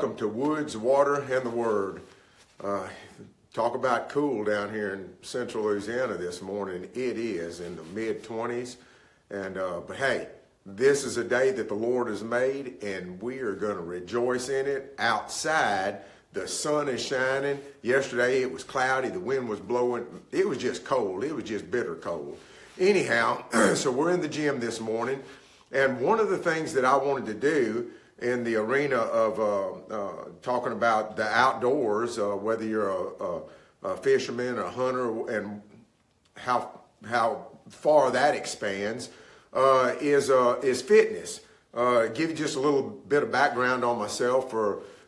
welcome to Woods, Water, and the Word. Talk about cool down here in central Louisiana this morning. It is in the mid-20s. But hey, this is a day that the Lord has made, and we are going to rejoice in it. Outside, the sun is shining. Yesterday, it was cloudy. The wind was blowing. It was just cold. It was just bitter cold. Anyhow, so we're in the gym this morning, and one of the things that I wanted to do in the arena of talking about the outdoors, whether you're a fisherman, a hunter, and how far that expands, is fitness. Give you just a little bit of background on myself.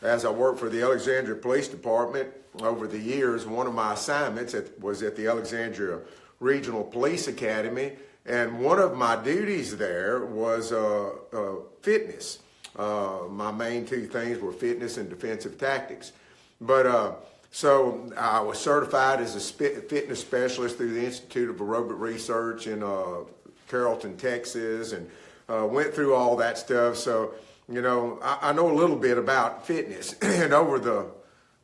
As I worked for the Alexandria Police Department over the years, one of my assignments was at the Alexandria Regional Police Academy, and one of my duties there was fitness. My main two things were fitness and defensive tactics. So I was certified as a fitness specialist through the Institute of Aerobic Research in Carrollton, Texas, and went through all that stuff. So, you know, I know a little bit about fitness. And over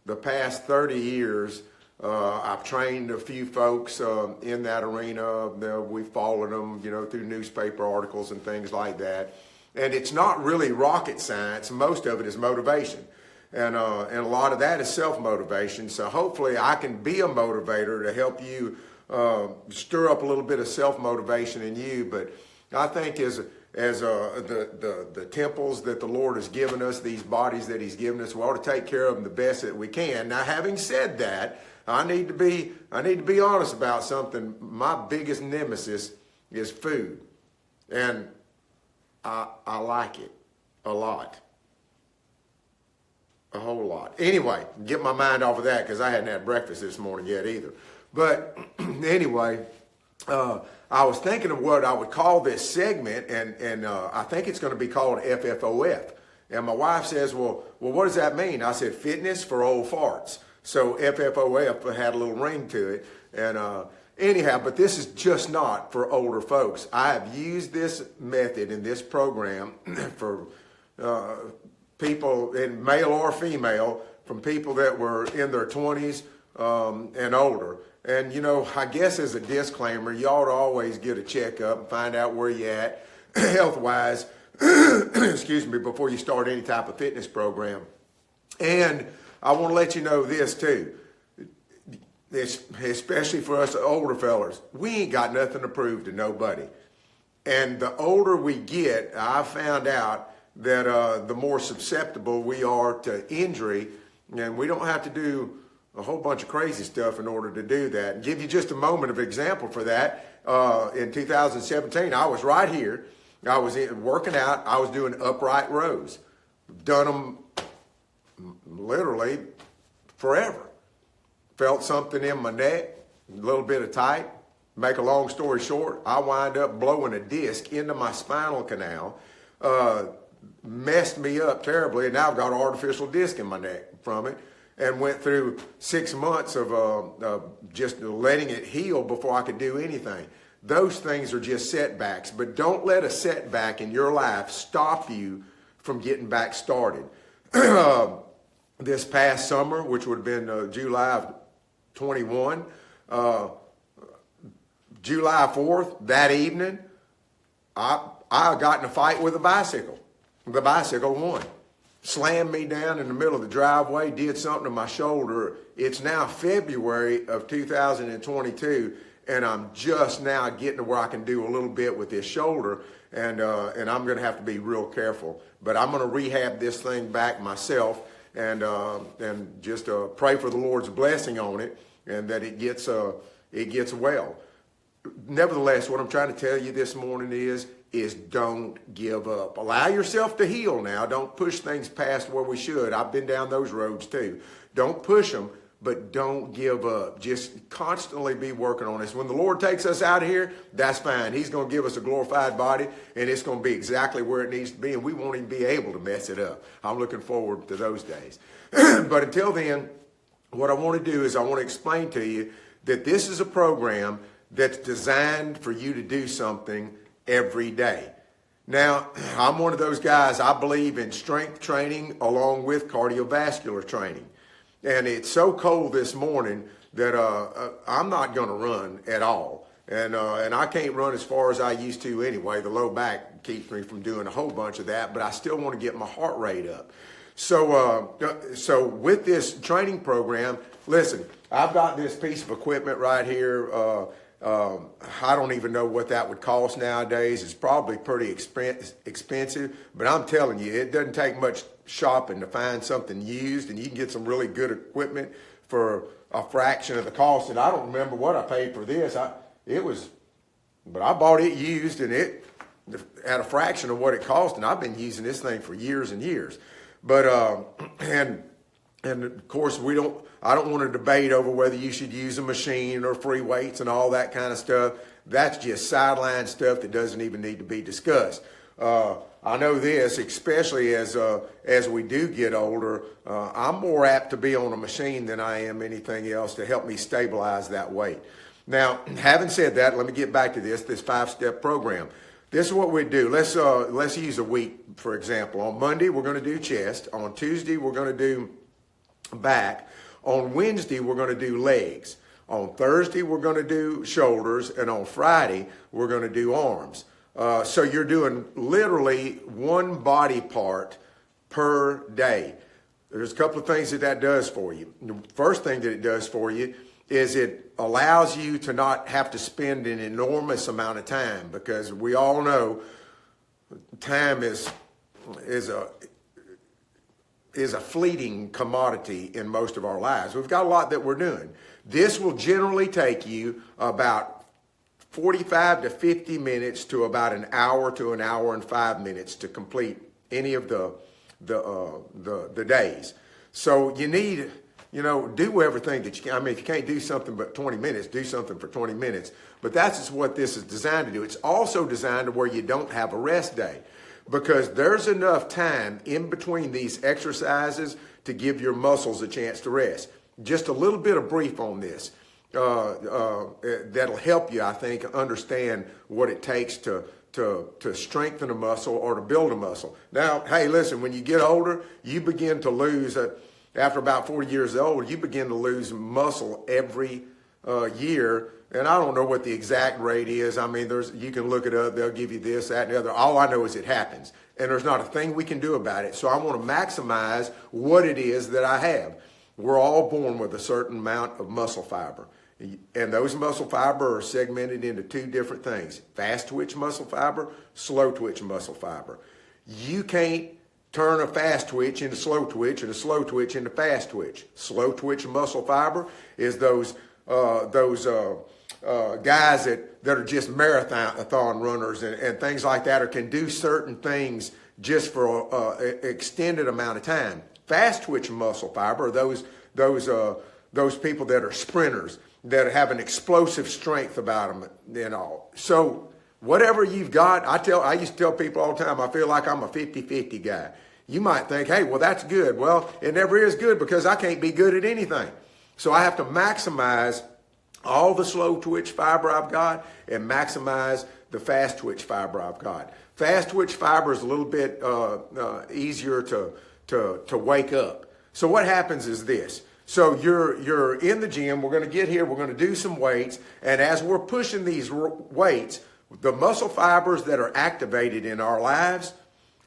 the past 30 years, I've trained a few folks in that arena. We've followed them, you know, through newspaper articles and things like that. And it's not really rocket science. Most of it is motivation. And a lot of that is self-motivation. So hopefully I can be a motivator to help you stir up a little bit of self-motivation in you. But I think as the temples that the Lord has given us, these bodies that He's given us, we ought to take care of them the best that we can. Now, having said that, I need to be honest about something. My biggest nemesis is food. And I like it a lot. A whole lot. Anyway, get my mind off of that because I hadn't had breakfast this morning yet either. But anyway, I was thinking of what I would call this segment, and I think it's going to be called F.F.O.F. And my wife says, well, what does that mean? I said, fitness for old farts. So F.F.O.F. had a little ring to it. And anyhow, but this is just not for older folks. I have used this method in this program for people, in male or female, from people that were in their 20s and older. And, you know, I guess as a disclaimer, you ought to always get a checkup and find out where you're at health-wise, excuse me, before you start any type of fitness program. And I want to let you know this too, especially for us older fellas, we ain't got nothing to prove to nobody. And the older we get, I found out that the more susceptible we are to injury, and we don't have to do a whole bunch of crazy stuff in order to do that. And give you just a moment of example for that. In 2017, I was right here. I was working out. I was doing upright rows. Done them literally forever. Felt something in my neck, a little bit of tight. Make a long story short, I wind up blowing a disc into my spinal canal. Messed me up terribly, and now I've got an artificial disc in my neck from it, and went through 6 months of just letting it heal before I could do anything. Those things are just setbacks, but don't let a setback in your life stop you from getting back started. This past summer, which would have been July of 21, July 4th, that evening, I got in a fight with a bicycle. The bicycle won. Slammed me down in the middle of the driveway, did something to my shoulder. It's now February of 2022, and I'm just now getting to where I can do a little bit with this shoulder, and I'm going to have to be real careful. But I'm going to rehab this thing back myself, and just pray for the Lord's blessing on it, and that it gets well. Nevertheless, what I'm trying to tell you this morning is don't give up. Allow yourself to heal now. Don't push things past where we should. I've been down those roads too. Don't push them, but don't give up. Just constantly be working on this. When the Lord takes us out of here, that's fine. He's going to give us a glorified body, and it's going to be exactly where it needs to be, and we won't even be able to mess it up. I'm looking forward to those days. But until then, what I want to do is I want to explain to you that this is a program that's designed for you to do something every day. Now, I'm one of those guys, I believe in strength training along with cardiovascular training. And it's so cold this morning that I'm not going to run at all. And I can't run as far as I used to anyway. The low back keeps me from doing a whole bunch of that, but I still want to get my heart rate up. So with this training program, listen, I've got this piece of equipment right here. I don't even know what that would cost nowadays. It's probably pretty expensive, but I'm telling you, it doesn't take much shopping to find something used, and you can get some really good equipment for a fraction of the cost. And I don't remember what I paid for this. But I bought it used, and it at a fraction of what it cost, and I've been using this thing for years and years. But and of course I don't want to debate over whether you should use a machine or free weights and all that kind of stuff. That's just sideline stuff that doesn't even need to be discussed. I know this, especially as we do get older, I'm more apt to be on a machine than I am anything else to help me stabilize that weight. Now, having said that, let me get back to this 5-step program. This is what we do. Let's use a week, for example. On Monday, we're going to do chest. On Tuesday, we're going to do back. On Wednesday, we're going to do legs. On Thursday, we're going to do shoulders. And on Friday, we're going to do arms. So you're doing literally one body part per day. There's a couple of things that does for you. The first thing that it does for you is it allows you to not have to spend an enormous amount of time, because we all know time is a fleeting commodity in most of our lives. We've got a lot that we're doing. This will generally take you about 45 to 50 minutes to about an hour to an hour and 5 minutes to complete any of the days. So you need, do everything that you can. I mean, if you can't do something but 20 minutes, do something for 20 minutes. But that's just what this is designed to do. It's also designed to where you don't have a rest day, because there's enough time in between these exercises to give your muscles a chance to rest. Just a little bit of brief on this. That'll help you, I think, understand what it takes to strengthen a muscle or to build a muscle. Now, hey, listen, when you get older, you begin to lose, after about 40 years old, you begin to lose muscle every year. And I don't know what the exact rate is. I mean, you can look it up. They'll give you this, that, and the other. All I know is it happens. And there's not a thing we can do about it. So I want to maximize what it is that I have. We're all born with a certain amount of muscle fiber. And those muscle fiber are segmented into two different things: fast twitch muscle fiber, slow twitch muscle fiber. You can't turn a fast twitch into slow twitch and a slow twitch into fast twitch. Slow twitch muscle fiber is those guys that are just marathon runners and things like that, or can do certain things just for an extended amount of time. Fast twitch muscle fiber are those people that are sprinters, that have an explosive strength about them, So whatever you've got, I used to tell people all the time, I feel like I'm a 50-50 guy. You might think, hey, well, that's good. Well, it never is good, because I can't be good at anything. So I have to maximize all the slow twitch fiber I've got and maximize the fast twitch fiber I've got. Fast twitch fiber is a little bit easier to wake up. So what happens is this. So you're in the gym. We're going to get here. We're going to do some weights. And as we're pushing these weights, the muscle fibers that are activated in our lives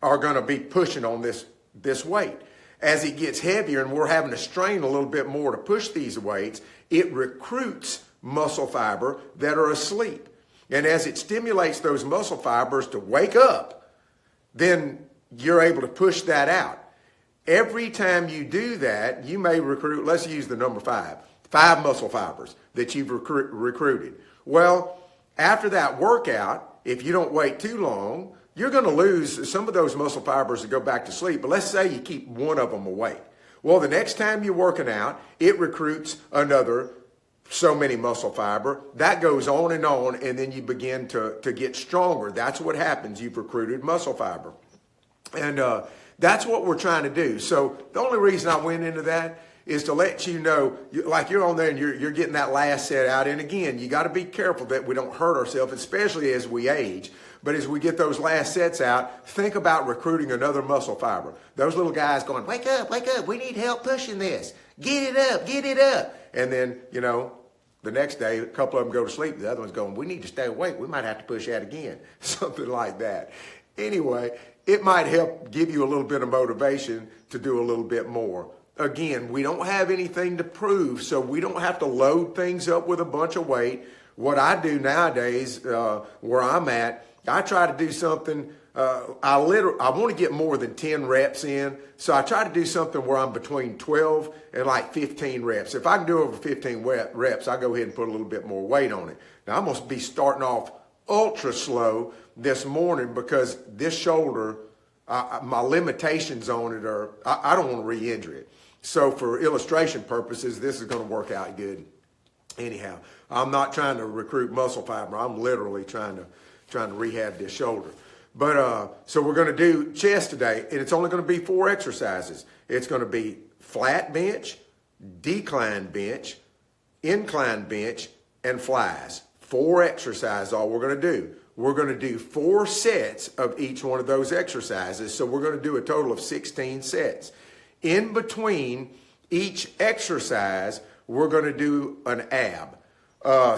are going to be pushing on this weight. As it gets heavier and we're having to strain a little bit more to push these weights, it recruits muscle fiber that are asleep. And as it stimulates those muscle fibers to wake up, then you're able to push that out. Every time you do that, you may recruit, let's use the number 5 muscle fibers that you've recruited. Well, after that workout, if you don't wait too long, you're going to lose some of those muscle fibers to go back to sleep. But let's say you keep one of them awake. Well, the next time you're working out, it recruits another so many muscle fiber. That goes on, and then you begin to get stronger. That's what happens. You've recruited muscle fiber. And that's what we're trying to do. So the only reason I went into that is to let you know, like you're on there and you're getting that last set out. And again, you got to be careful that we don't hurt ourselves, especially as we age. But as we get those last sets out, think about recruiting another muscle fiber. Those little guys going, wake up, we need help pushing this. Get it up. And then, the next day, a couple of them go to sleep. The other one's going, we need to stay awake. We might have to push that again. Something like that. Anyway, it might help give you a little bit of motivation to do a little bit more. Again, we don't have anything to prove, so we don't have to load things up with a bunch of weight. What I do nowadays, where I'm at, I try to do something, I want to get more than 10 reps in, so I try to do something where I'm between 12 and like 15 reps. If I can do over 15 reps, I go ahead and put a little bit more weight on it. Now, I'm going to be starting off ultra slow this morning because this shoulder, my limitations on it are, I don't want to re-injure it. So for illustration purposes, this is going to work out good. Anyhow, I'm not trying to recruit muscle fiber. I'm literally trying to rehab this shoulder. But so we're going to do chest today, and it's only going to be 4 exercises. It's going to be flat bench, decline bench, incline bench, and flies. 4 exercises, all we're going to do. We're going to do 4 sets of each one of those exercises. So we're going to do a total of 16 sets. In between each exercise, we're going to do an ab,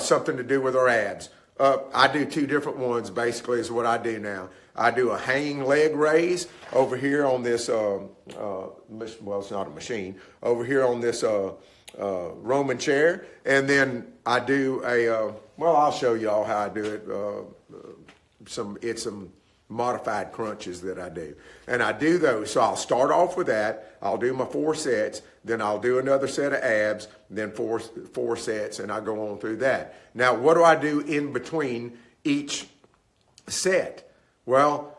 something to do with our abs. I do 2 different ones, basically, is what I do now. I do a hanging leg raise over here on this, well, it's not a machine, over here on this Roman chair. And then I do I'll show you all how I do it. Some modified crunches that I do. And I do those. So I'll start off with that. I'll do my 4 sets. Then I'll do another set of abs. Then four sets. And I go on through that. Now, what do I do in between each set? Well,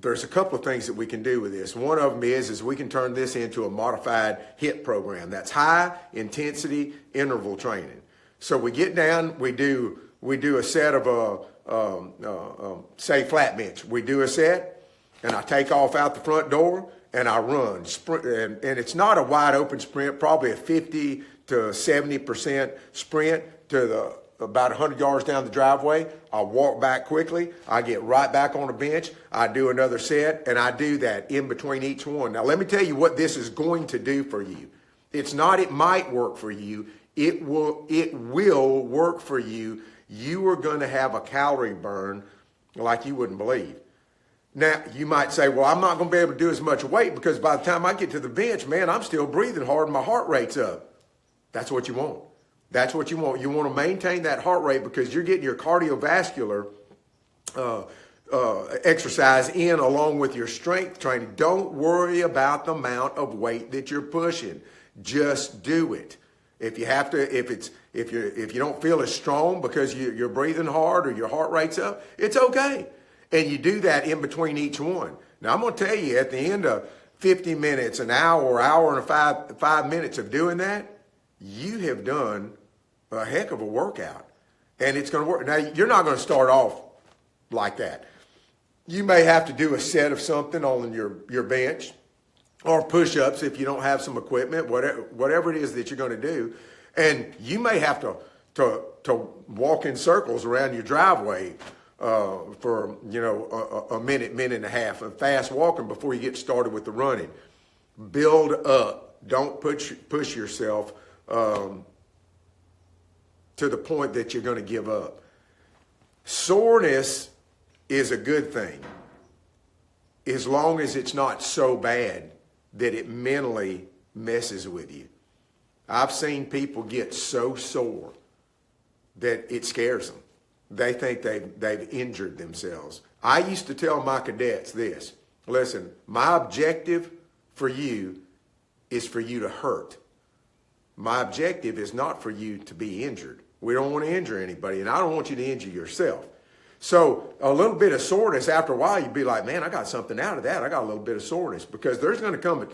there's a couple of things that we can do with this. One of them is we can turn this into a modified HIIT program. That's high intensity interval training. So we get down, we do a set of say flat bench. We do a set, and I take off out the front door, and I run. Sprint, and it's not a wide open sprint, probably a 50 to 70% sprint to about 100 yards down the driveway. I walk back quickly. I get right back on the bench. I do another set, and I do that in between each one. Now, let me tell you what this is going to do for you. It's not it might work for you. It will work for you. You are going to have a calorie burn like you wouldn't believe. Now, you might say, well, I'm not going to be able to do as much weight because by the time I get to the bench, man, I'm still breathing hard and my heart rate's up. That's what you want. That's what you want. You want to maintain that heart rate because you're getting your cardiovascular exercise in along with your strength training. Don't worry about the amount of weight that you're pushing. Just do it. If you have to, if you don't feel as strong because you're breathing hard or your heart rate's up, it's okay. And you do that in between each one. Now I'm going to tell you, at the end of 50 minutes, an hour and five minutes of doing that, you have done a heck of a workout, and it's going to work. Now you're not going to start off like that. You may have to do a set of something on your bench, or push-ups if you don't have some equipment, whatever it is that you're going to do. And you may have to walk in circles around your driveway for, a minute and a half of fast walking before you get started with the running. Build up. Don't push yourself to the point that you're going to give up. Soreness is a good thing as long as it's not so bad that it mentally messes with you. I've seen people get so sore that it scares them. They think they've injured themselves. I used to tell my cadets this: listen, my objective for you is for you to hurt. My objective is not for you to be injured. We don't want to injure anybody, and I don't want you to injure yourself. So a little bit of soreness, after a while, you'd be like, man, I got something out of that. I got a little bit of soreness, because there's going to come a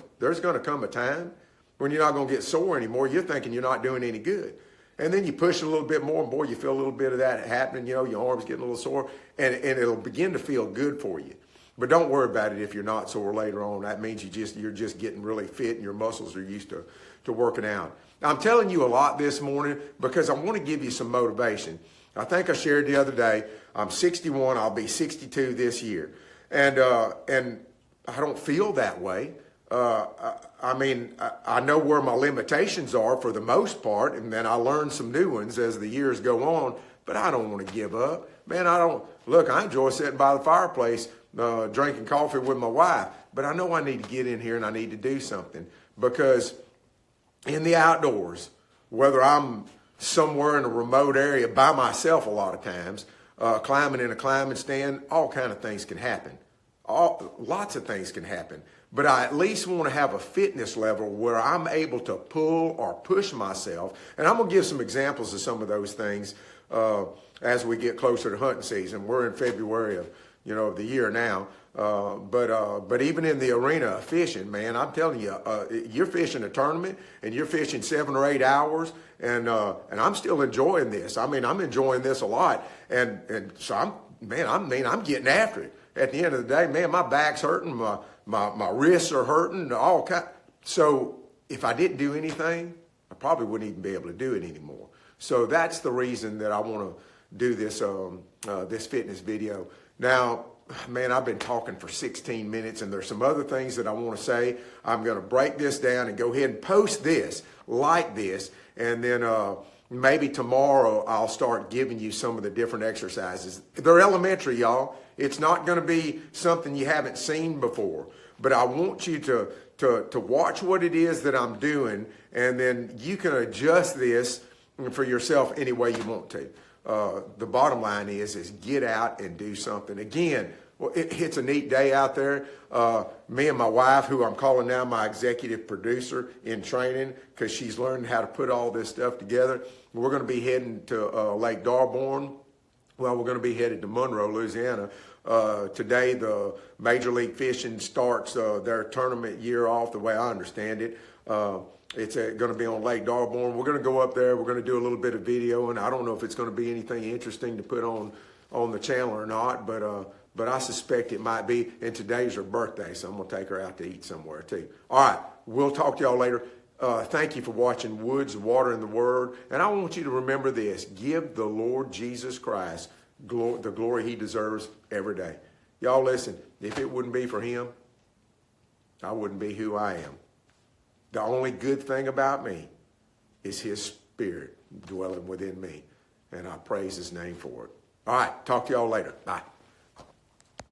time when you're not going to get sore anymore. You're thinking you're not doing any good. And then you push a little bit more, and boy, you feel a little bit of that happening. Your arm's getting a little sore, and it'll begin to feel good for you. But don't worry about it if you're not sore later on. That means you're just getting really fit, and your muscles are used to working out. I'm telling you a lot this morning because I want to give you some motivation. I think I shared the other day, I'm 61, I'll be 62 this year. And I don't feel that way. I know where my limitations are for the most part, and then I learn some new ones as the years go on, but I don't want to give up. Man, I enjoy sitting by the fireplace, drinking coffee with my wife, but I know I need to get in here and I need to do something because in the outdoors, whether I'm somewhere in a remote area by myself a lot of times, climbing in a climbing stand, all kind of things can happen. Lots of things can happen. But I at least want to have a fitness level where I'm able to pull or push myself. And I'm going to give some examples of some of those things as we get closer to hunting season. We're in February of the year now. But even in the arena of fishing, man, I'm telling you, you're fishing a tournament and you're fishing 7 or 8 hours, and I'm still enjoying this. I mean, I'm enjoying this a lot, and so I'm getting after it. At the end of the day, man, my back's hurting, my wrists are hurting, all kind. So if I didn't do anything, I probably wouldn't even be able to do it anymore. So that's the reason that I want to do this this fitness video. Now, man, I've been talking for 16 minutes, and there's some other things that I want to say. I'm going to break this down and go ahead and post this, like this, and then maybe tomorrow I'll start giving you some of the different exercises. They're elementary, y'all. It's not going to be something you haven't seen before, but I want you to watch what it is that I'm doing, and then you can adjust this for yourself any way you want to. The bottom line is get out and do something. Again, well, it's a neat day out there. Me and my wife, who I'm calling now my executive producer in training because she's learning how to put all this stuff together, we're going to be heading to Lake Darborn. Well, we're going to be headed to Monroe, Louisiana. Today, the Major League Fishing starts their tournament year off, the way I understand it. It's going to be on Lake Darborn. We're going to go up there. We're going to do a little bit of video, and I don't know if it's going to be anything interesting to put on the channel or not, but I suspect it might be. And today's her birthday, so I'm going to take her out to eat somewhere too. All right, we'll talk to y'all later. Thank you for watching Woods, Water, and the Word. And I want you to remember this. Give the Lord Jesus Christ the glory he deserves every day. Y'all listen, if it wouldn't be for him, I wouldn't be who I am. The only good thing about me is his spirit dwelling within me. And I praise his name for it. All right, talk to y'all later. Bye.